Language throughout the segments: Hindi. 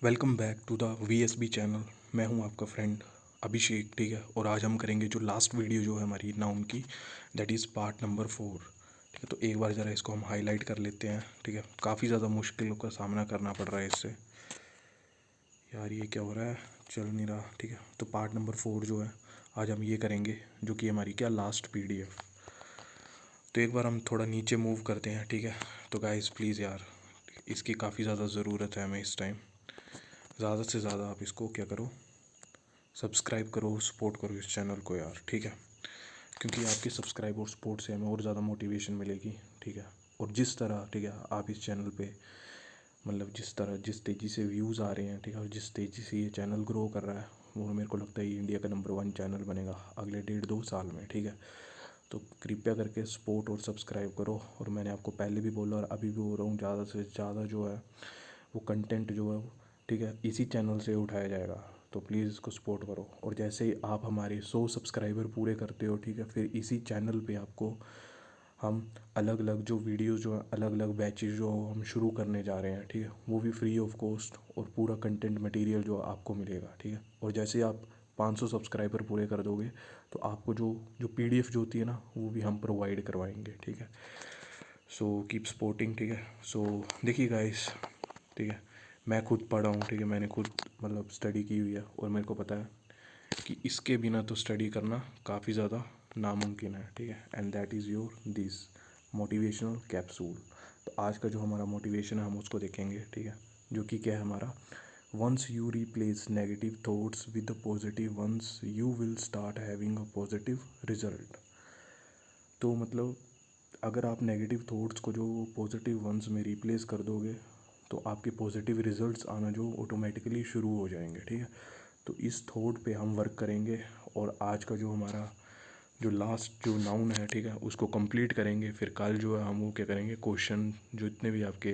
Welcome back to the VSB channel. मैं हूं आपका फ्रेंड अभिषेक, ठीक है। और आज हम करेंगे जो लास्ट वीडियो जो है हमारी नाउन की, दैट इज़ पार्ट नंबर 4, ठीक है। तो एक बार ज़रा इसको हम हाईलाइट कर लेते हैं, ठीक है। काफ़ी ज़्यादा मुश्किलों का सामना करना पड़ रहा है इससे। यार ये क्या हो रहा है, चल नहीं रहा, ठीक है। तो पार्ट नंबर 4 जो है आज हम ये करेंगे, जो कि हमारी क्या लास्ट PDF। तो एक बार हम थोड़ा नीचे मूव करते हैं, ठीक है। तो गाइस प्लीज़ यार, इसकी काफ़ी ज़्यादा ज़रूरत है हमें इस टाइम। ज़्यादा से ज़्यादा आप इसको क्या करो, सब्सक्राइब करो, सपोर्ट करो इस चैनल को यार, ठीक है। क्योंकि आपके सब्सक्राइब और सपोर्ट से हमें और ज़्यादा मोटिवेशन मिलेगी, ठीक है। और जिस तरह, ठीक है, आप इस चैनल पे मतलब जिस तेज़ी से व्यूज़ आ रहे हैं, ठीक है, और जिस तेज़ी से ये चैनल ग्रो कर रहा है, वो मेरे को लगता है ये इंडिया का नंबर 1 चैनल बनेगा अगले 1.5-2 साल में, ठीक है। तो कृपया करके सपोर्ट और सब्सक्राइब करो। और मैंने आपको पहले भी बोला और अभी भी बोल रहा हूँ, ज़्यादा से ज़्यादा जो है वो कंटेंट जो है वो, ठीक है, इसी चैनल से उठाया जाएगा। तो प्लीज़ इसको सपोर्ट करो। और जैसे ही आप हमारे 100 सब्सक्राइबर पूरे करते हो, ठीक है, फिर इसी चैनल पे आपको हम अलग अलग जो वीडियोस जो है, अलग अलग बैचेज जो हम शुरू करने जा रहे हैं, ठीक है, वो भी फ्री ऑफ कॉस्ट और पूरा कंटेंट मटेरियल जो आपको मिलेगा, ठीक है। और जैसे ही आप 500 सब्सक्राइबर पूरे कर दोगे तो आपको जो जो PDF जो होती है ना, वो भी हम प्रोवाइड करवाएंगे, ठीक है। सो कीप सपोर्टिंग, ठीक है। सो देखिए गाइस, ठीक है, मैं खुद पढ़ा हूँ, ठीक है, मैंने खुद मतलब स्टडी की हुई है और मेरे को पता है कि इसके बिना तो स्टडी करना काफ़ी ज़्यादा नामुमकिन है, ठीक है। And that is your this motivational capsule. तो आज का जो हमारा मोटिवेशन है हम उसको देखेंगे, ठीक है, जो कि क्या है हमारा, once you replace negative thoughts with the positive once you will start having a positive result. तो मतलब अगर आप नेगेटिव थॉट्स को जो पॉजिटिव वंस में रिप्लेस कर दोगे तो आपके पॉजिटिव रिजल्ट्स आना जो ऑटोमेटिकली शुरू हो जाएंगे, ठीक है। तो इस थॉट पे हम वर्क करेंगे और आज का जो हमारा जो लास्ट जो नाउन है, ठीक है, उसको कंप्लीट करेंगे। फिर कल जो है हम वो क्या करेंगे, क्वेश्चन जो इतने भी आपके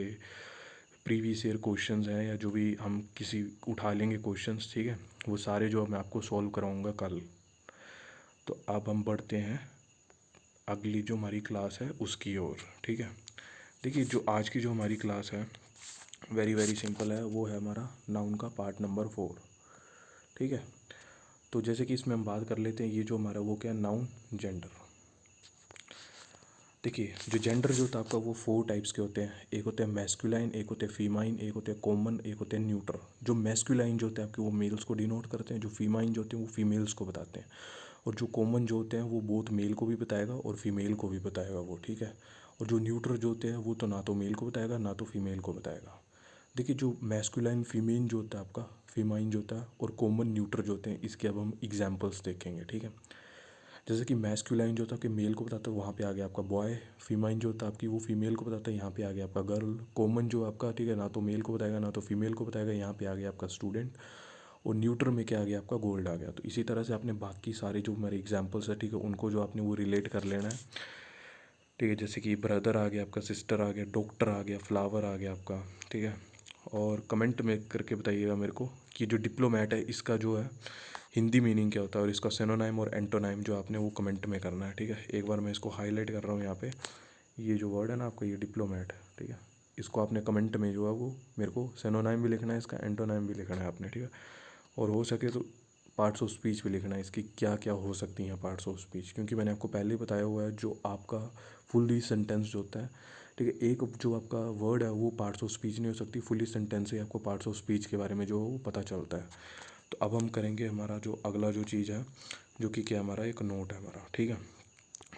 प्रीवियस ईयर क्वेश्चंस हैं या जो भी हम किसी उठा लेंगे क्वेश्चंस, ठीक है, वो सारे जो मैं आपको सॉल्व कराऊंगा कल। तो अब हम बढ़ते हैं अगली जो हमारी क्लास है उसकी ओर, ठीक है। देखिए जो आज की जो हमारी क्लास है वेरी वेरी सिंपल है, वो है हमारा नाउन का पार्ट नंबर 4, ठीक है। तो जैसे कि इसमें हम बात कर लेते हैं, ये जो हमारा वो क्या है, नाउन जेंडर। देखिए जो जेंडर जो होता है आपका, वो 4 टाइप्स के होते हैं। एक होते हैं मैस्कुलाइन, एक होते हैं फीमाइन, एक होते हैं कॉमन, एक होते हैं न्यूट्रल। जो मैस्कुलाइन जो होते हैं आपके वो मेल्स को डिनोट करते हैं, जो फीमाइन जो होते हैं वो फीमेल्स को बताते हैं, और जो कॉमन जो होते हैं वो बोथ मेल को भी बताएगा और फीमेल को भी बताएगा वो, ठीक है। और जो न्यूट्रल जो होते हैं वो तो ना तो मेल को बताएगा ना तो फीमेल को बताएगा। देखिए जो मैस्कुलाइन फीमेल जो होता है आपका, फीमाइन जो होता है, और कॉमन न्यूट्रल जो होते हैं, इसके अब हम एग्जाम्पल्स देखेंगे, ठीक है। जैसे कि मैस्कुलाइन जो था कि मेल को बताता है, वहाँ पे आ गया आपका बॉय। फीमाइन जो था आपकी वो फीमेल को बताता है, यहाँ पे आ गया आपका गर्ल। कॉमन जो आपका, ठीक है, ना तो मेल को बताएगा ना तो फीमेल को बताएगा, यहाँ पे आ गया आपका स्टूडेंट। और न्यूट्रल में क्या आ गया आपका, गोल्ड आ गया। तो इसी तरह से आपने बाकी सारे जो हमारे एग्जाम्पल्स है, ठीक है, उनको जो आपने वो रिलेट कर लेना है, ठीक है। जैसे कि ब्रदर आ गया आपका, सिस्टर आ गया, डॉक्टर आ गया, फ्लावर आ गया आपका, ठीक है। और कमेंट में करके बताइएगा मेरे को कि जो डिप्लोमेट है इसका जो है हिंदी मीनिंग क्या होता है, और इसका सिनोनाइम और एंटोनाइम जो आपने वो कमेंट में करना है, ठीक है। एक बार मैं इसको हाईलाइट कर रहा हूँ यहाँ पे, ये जो वर्ड है ना आपका, ये डिप्लोमेट, ठीक है, इसको आपने कमेंट में जो है वो मेरे को सिनोनाइम भी लिखना है, इसका एंटोनाइम भी लिखना है आपने, ठीक है। और हो सके तो पार्ट्स ऑफ स्पीच भी लिखना है, इसकी क्या क्या हो सकती हैं पार्ट्स ऑफ स्पीच, क्योंकि मैंने आपको पहले ही बताया हुआ है जो आपका फुल्ली सेंटेंस जो होता है, ठीक है, एक जो आपका वर्ड है वो पार्ट्स ऑफ स्पीच नहीं हो सकती, फुल्ली सेंटेंस से आपको पार्ट्स ऑफ स्पीच के बारे में जो वो पता चलता है। तो अब हम करेंगे हमारा जो अगला जो चीज़ है, जो कि क्या हमारा एक नोट है हमारा, ठीक है।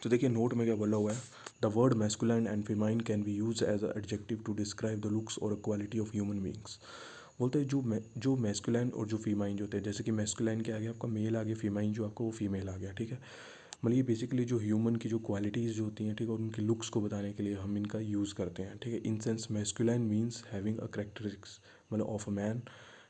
तो देखिए नोट में क्या बोला हुआ है, the word masculine and feminine can be use as adjective to describe the looks और क्वालिटी ऑफ ह्यूमन बींग्स। बोलते हैं जो मैस्कुलाइन और जो फीमाइन जो होते हैं, जैसे कि मैस्कुलाइन के आगे आपका मेल आ गया, फीमाइन जो आपका वो फीमेल आ गया, ठीक है। मतलब ये बेसिकली जो ह्यूमन की जो क्वालिटीज़ जो होती हैं, ठीक है, और उनकी लुक्स को बताने के लिए हम इनका यूज़ करते हैं, ठीक है। In sense masculine means having a characteristics मतलब ऑफ अ मैन,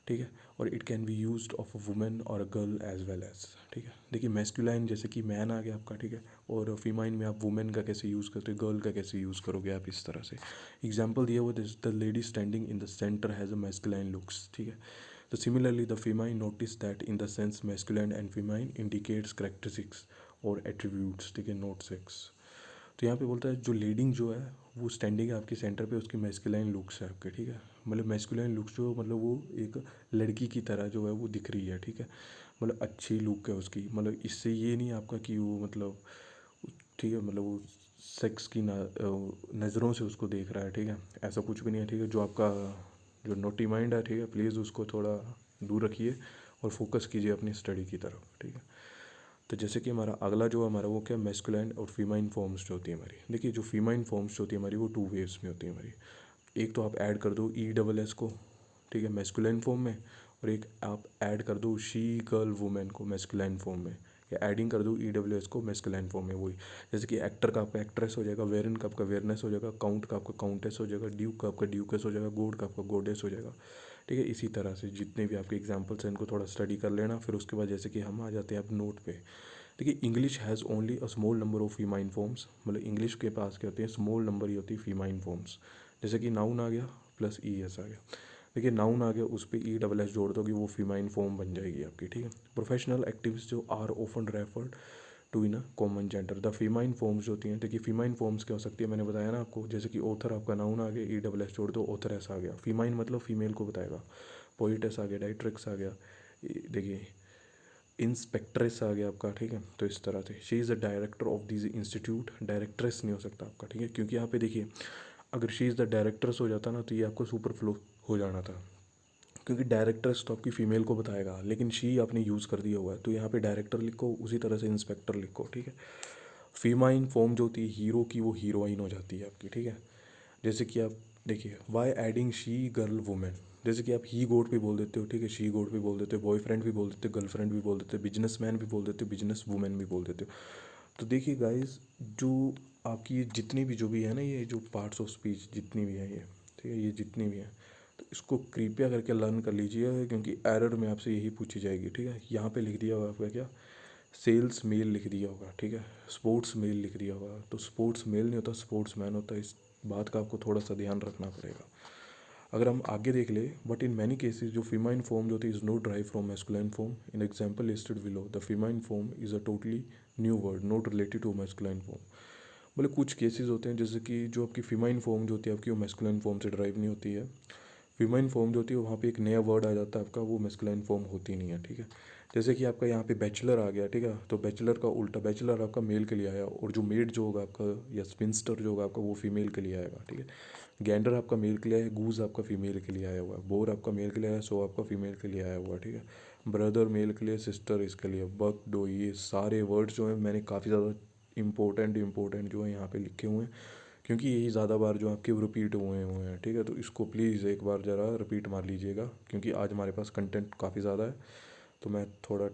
ठीक है। और it can be used of a women और a girl as well as, ठीक है। देखिए मैस्कुलाइन जैसे कि मैन आ गया आपका, ठीक है, और फीमाइन में आप वुमेन का कैसे यूज़ करते हो, गर्ल का कैसे यूज़ करोगे आप, इस तरह से एग्जाम्पल दिया हुआ, this the lady standing in the centre has a masculine looks, ठीक है। तो similarly the famine notice that in the sense masculine and famine indicates characteristics और एट्रीब्यूट्स, ठीक है, नोट 6। तो यहाँ पे बोलता है जो लीडिंग जो है वो स्टैंडिंग है आपके सेंटर पे, उसकी मैस्कुलाइन लुक्स है आपके, ठीक है। मतलब मैस्कुलिन लुक्स जो मतलब वो एक लड़की की तरह जो है वो दिख रही है, ठीक है, मतलब अच्छी लुक है उसकी, मतलब इससे ये नहीं आपका कि वो मतलब ठीक है मतलब वो सेक्स की नज़रों से उसको देख रहा है, ठीक है, ऐसा कुछ भी नहीं है, ठीक है। जो आपका जो नोटी माइंड है, ठीक है, प्लीज़ उसको थोड़ा दूर रखिए और फोकस कीजिए अपनी स्टडी की तरफ, ठीक है। तो जैसे कि हमारा अगला जो हमारा वो क्या मैस्कुलाइन और फीमाइन फॉर्म्स जो होती है हमारी, देखिए जो फीमाइन फॉर्म्स जो होती है हमारी वो 2 वेव्स में होती है हमारी। एक तो आप ऐड कर दो ई डबल एस को, ठीक है, मैस्कुलाइन फॉर्म में, और एक आप ऐड कर दो शी गर्ल वुमेन को मैस्कुलाइन फॉर्म में, या एडिंग कर दो ई डब्ल्यू एस को मैस्कुलाइन फॉर्म में। वही जैसे कि एक्टर का आपका एक्ट्रेस हो जाएगा, वेरन का आपका वेरनेस हो जाएगा, काउंट का आपका काउंटेस हो जाएगा, ड्यूक का आपका ड्यूकेस हो जाएगा, गोड का आपका गोडेस हो जाएगा, ठीक है। इसी तरह से जितने भी आपके एग्जाम्पल्स हैं इनको थोड़ा स्टडी कर लेना। फिर उसके बाद जैसे कि हम आ जाते हैं अब नोट पे। देखिए English has only a small number of famine forms, मतलब इंग्लिश के पास क्या होते हैं स्मॉल नंबर ही होती है फीमाइन फॉर्म्स। जैसे कि नाउन आ गया प्लस ई एस आ गया, देखिए नाउन आ गया उस पर ई डबल एस जोड़ दोगे वो फीमाइन फॉर्म बन जाएगी आपकी, ठीक है। प्रोफेशनल एक्टिविटीज जो are often referred to in a common gender, the feminine forms जो होती हैं, देखिए फीमाइन फॉर्म्स क्या हो सकती है मैंने बताया ना आपको, जैसे कि ऑथर आपका नाउन आ गया ई डबल एस जोड़ दो ऑथर ऐसा आ गया, फीमाइन मतलब फीमेल को बताएगा, पोइटेस आ गया, डाइट्रिक्स आ गया, देखिए इंस्पेक्ट्रेस आ गया आपका, ठीक है। तो इस तरह से she is the director of this institute, directress नहीं हो सकता आपका, ठीक है, क्योंकि यहाँ पे देखिए अगर शी इज़ द डायरेक्टर्स हो जाता ना तो ये आपको सुपर फ्लो हो जाना था, क्योंकि डायरेक्टर्स तो आपकी फ़ीमेल को बताएगा, लेकिन शी आपने यूज़ कर दिया हुआ है तो यहाँ पे डायरेक्टर लिखो, उसी तरह से इंस्पेक्टर लिखो, ठीक है। फीमाइन फॉर्म जो होती है हीरो की वो हीरोइन हो जाती है आपकी, ठीक है। जैसे कि आप देखिए by adding she girl women, जैसे कि आप ही गोट भी बोल देते हो, ठीक है, शी गोट भी बोल देते हो, बॉयफ्रेंड भी बोल देते हो, गर्लफ्रेंड भी बोल देते हो, बिजनेस मैन भी बोल देते हो, बिजनेस वुमेन भी बोल देते हो। तो देखिए गाइस जो आपकी ये जितनी भी जो भी है ना ये जो पार्ट्स ऑफ स्पीच जितनी भी है ये, ठीक है, ये जितनी भी हैं तो इसको कृपया करके लर्न कर लीजिए, क्योंकि एरर में आपसे यही पूछी जाएगी, ठीक है। यहाँ पे लिख दिया होगा आपका क्या सेल्स मेल लिख दिया होगा, ठीक है, स्पोर्ट्स मेल लिख दिया होगा, तो स्पोर्ट्स मेल नहीं होता स्पोर्ट्स मैन होता है, इस बात का आपको थोड़ा सा ध्यान रखना पड़ेगा। अगर हम आगे देख ले, बट इन मैनी केसेज जो फीमाइन फॉर्म जो होती है is not drive from masculine form, in example listed below the feminine form is a totally new word not related to masculine form. मतलब कुछ केसेस होते हैं जैसे कि जो आपकी फीमाइन फॉर्म जो होती है आपकी वो मैस्कुलाइन फॉर्म से ड्राइव नहीं होती है, फीमाइन फॉर्म जो होती है वहाँ पे एक नया वर्ड आ जाता है आपका, वो मैस्कुलाइन फॉर्म होती नहीं है, ठीक है। जैसे कि आपका यहाँ पे बैचलर आ गया, ठीक है, तो बैचलर का उल्टा बैचलर आपका मेल के लिए आया, और जो मेड जो होगा आपका या स्पिंस्टर जो होगा आपका वो फीमेल के लिए आएगा, ठीक है। गैंडर आपका मेल के लिए आया है, गूज आपका फीमेल के लिए आया हुआ है, बोर आपका मेल के लिए आया है, सो आपका फीमेल के लिए आया हुआ है, ठीक है। ब्रदर मेल के लिए, सिस्टर इसके लिए, बक डो, ये सारे वर्ड्स जो हैं मैंने काफ़ी ज़्यादा इंपॉर्टेंट जो है यहाँ पे लिखे हुए हैं, क्योंकि यही ज़्यादा बार जो आपके रिपीट हुए हैं, ठीक है। तो इसको प्लीज़ एक बार ज़रा रिपीट मार लीजिएगा, क्योंकि आज हमारे पास कंटेंट काफ़ी ज़्यादा है, तो मैं थोड़ा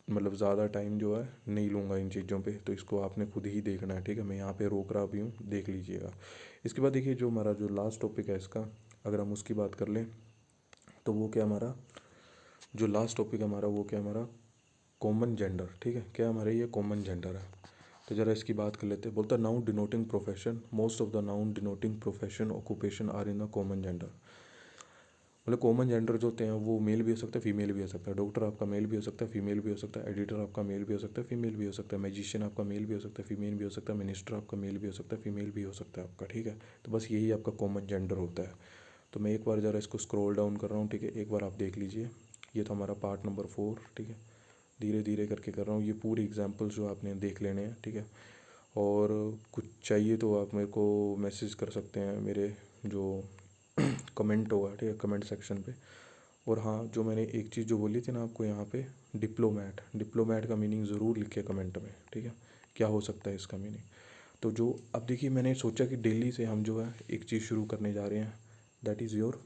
मतलब ज़्यादा टाइम जो है नहीं लूँगा इन चीज़ों पे, तो इसको आपने खुद ही देखना है, ठीक है, मैं यहाँ पे रोक रहा भी हूँ, देख लीजिएगा। इसके बाद देखिए जो हमारा जो लास्ट टॉपिक है इसका, अगर हम उसकी बात कर लें तो वो क्या हमारा जो लास्ट टॉपिक है हमारा वो क्या हमारा कॉमन जेंडर, ठीक है, क्या हमारे ये कॉमन जेंडर है। तो ज़रा इसकी बात कर लेते हैं। बोलता noun denoting profession, most of the noun denoting profession occupation are in the common gender. मतलब कॉमन जेंडर जो होते हैं वो मेल भी हो सकता है फीमेल भी हो सकता है, डॉक्टर आपका मेल भी हो सकता है फीमेल भी हो सकता है, एडिटर आपका मेल भी हो सकता है फीमेल भी हो सकता है, मैजिशियन आपका मेल भी हो सकता है फीमेल भी हो सकता है, मिनिस्टर आपका मेल भी हो सकता है फीमेल भी हो सकता है आपका, ठीक है। तो बस यही आपका कॉमन जेंडर होता है। तो मैं एक बार ज़रा इसको स्क्रॉल डाउन कर रहा हूँ, ठीक है, एक बार आप देख लीजिए। ये तो हमारा पार्ट नंबर 4, ठीक है, धीरे धीरे करके कर रहा हूँ, ये पूरी एग्जाम्पल्स जो आपने देख लेने हैं, ठीक है। और कुछ चाहिए तो आप मेरे को मैसेज कर सकते हैं मेरे जो कमेंट होगा, ठीक है, कमेंट सेक्शन पे। और हाँ जो मैंने एक चीज़ जो बोली थी ना आपको यहाँ पे डिप्लोमेट, डिप्लोमेट का मीनिंग ज़रूर लिखिए कमेंट में, ठीक है, क्या हो सकता है इसका मीनिंग। तो जो अब देखिए मैंने सोचा कि डेली से हम जो है एक चीज़ शुरू करने जा रहे हैं, that is your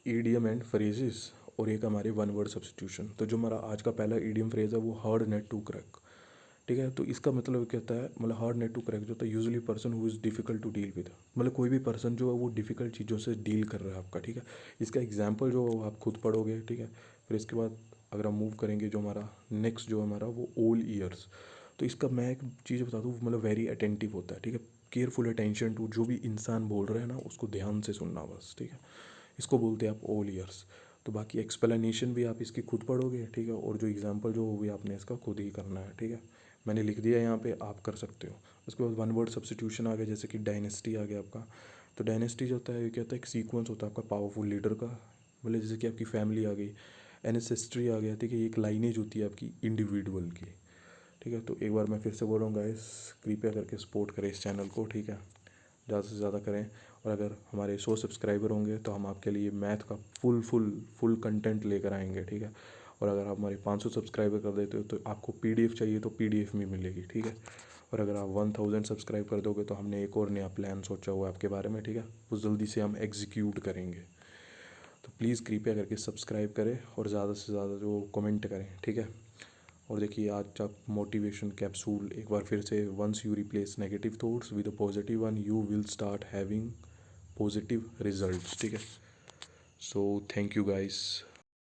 idiom and phrases, और एक हमारे वन वर्ड सब्स्टिट्यूशन। तो जो हमारा आज का पहला ईडियम फ्रेज है वो हार्ड नेट टू क्रैक, ठीक है। तो इसका मतलब क्या होता है, मतलब हार्ड नेट टू क्रैक जो होता है usually person who is difficult to deal with, मतलब कोई भी पर्सन जो है वो डिफिकल्ट चीज़ों से डील कर रहा है आपका, ठीक है। इसका एग्जाम्पल जो आप खुद पढ़ोगे, ठीक है। फिर इसके बाद अगर हम मूव करेंगे जो हमारा नेक्स्ट जो हमारा वो ऑल ईयर्स, तो इसका मैं एक चीज़ बता दूँ मतलब वेरी अटेंटिव होता है, ठीक है, केयरफुल अटेंशन टू, जो भी इंसान बोल रहे हैं ना उसको ध्यान से सुनना बस, ठीक है। इसको बोलते हैं आप ऑल ईयर्स। तो बाकी एक्सप्लेनेशन भी आप इसकी खुद पढ़ोगे, ठीक है, और जो एग्जाम्पल जो वो भी आपने इसका खुद ही करना है, ठीक है। मैंने लिख दिया यहाँ पे, आप कर सकते हो। उसके बाद वन वर्ड सब्स्टिट्यूशन आ गया, जैसे कि डायनेस्टी आ गया आपका, तो डायनेस्टी जो होता है ये क्या होता है, एक सीक्वेंस होता है आपका पावरफुल लीडर का, मतलब जैसे कि आपकी फैमिली आ गई, एनेसेस्ट्री आ गया, ठीक है, एक लाइनेज होती है आपकी इंडिविजुअल की, ठीक है। तो एक बार मैं फिर से बोल रहा हूँ गाइस, कृपया करके सपोर्ट करें इस चैनल को, ठीक है, ज़्यादा से ज़्यादा करें। और अगर हमारे 100 सब्सक्राइबर होंगे तो हम आपके लिए मैथ का फुल कंटेंट लेकर आएंगे, ठीक है। और अगर आप हमारे 500 सब्सक्राइबर कर देते हो तो आपको पीडीएफ चाहिए तो पीडीएफ भी मिलेगी, ठीक है। और अगर आप 1000 सब्सक्राइब कर दोगे तो हमने एक और नया प्लान सोचा हुआ है आपके बारे में, ठीक है, वो जल्दी से हम एग्जीक्यूट करेंगे। तो प्लीज़ कृपया करके सब्सक्राइब करें और ज़्यादा से ज़्यादा जो कमेंट करें, ठीक है। और देखिए आज का मोटिवेशन कैप्सूल एक बार फिर से, once you replace negative thoughts with a positive one you will start having positive results, ठीक है। So thank you guys.